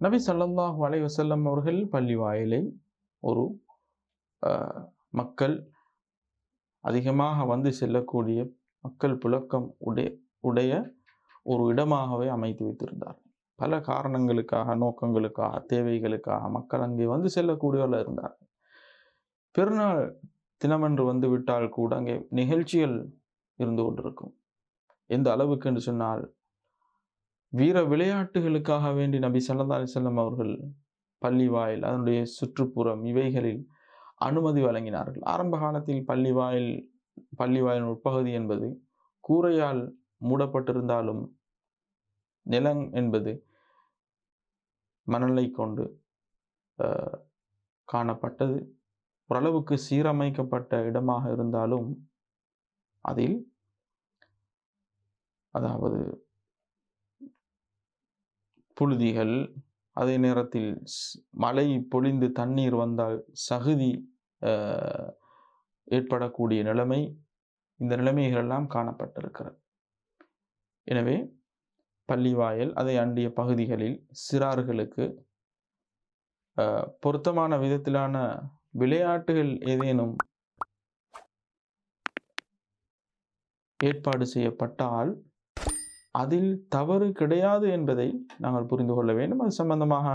நபி ஸல்லல்லாஹு அலைஹி வஸல்லம் அவர்கள் பள்ளி வாயிலை ஒரு மக்கள் அதிகமாக வந்து செல்லக்கூடிய மக்கள் புழக்கம் உடைய ஒரு இடமாகவே அமைத்து வைத்திருந்தார். பல காரணங்களுக்காக, நோக்கங்களுக்காக, தேவைகளுக்காக மக்கள் அங்கே வந்து செல்லக்கூடியவர்கள் இருந்தார். பெருநாள் தினமென்று வந்து விட்டால் கூட அங்கே நிகழ்ச்சிகள் இருந்து கொண்டிருக்கும். எந்த அளவுக்கு என்று சொன்னால், வீர விளையாட்டுகளுக்காக வேண்டி நபி ஸல்லல்லாஹு அலைஹி வஸல்லம் அவர்கள் பள்ளி வாயில் அதனுடைய சுற்றுப்புறம் இவைகளில் அனுமதி வழங்கினார்கள். ஆரம்ப காலத்தில் பள்ளி வாயில் உட்பகுதி என்பது கூரையால் மூடப்பட்டிருந்தாலும் நிலம் என்பது மணலை கொண்டு காணப்பட்டது. ஓரளவுக்கு சீரமைக்கப்பட்ட இடமாக இருந்தாலும் அதில் அதாவது புழுதிகள், அதே நேரத்தில் மழை பொழிந்து தண்ணீர் வந்தால் சகுதி ஏற்படக்கூடிய நிலைமை, இந்த நிலைமைகள் எல்லாம் காணப்பட்டிருக்கிறது. எனவே பள்ளி வாயில் அதை அண்டிய பகுதிகளில் சிறார்களுக்கு பொருத்தமான விதத்திலான விளையாட்டுகள் ஏதேனும் ஏற்பாடு செய்யப்பட்டால் அதில் தவறு கிடையாது என்பதை நாங்கள் புரிந்து கொள்ள வேண்டும். அது சம்பந்தமாக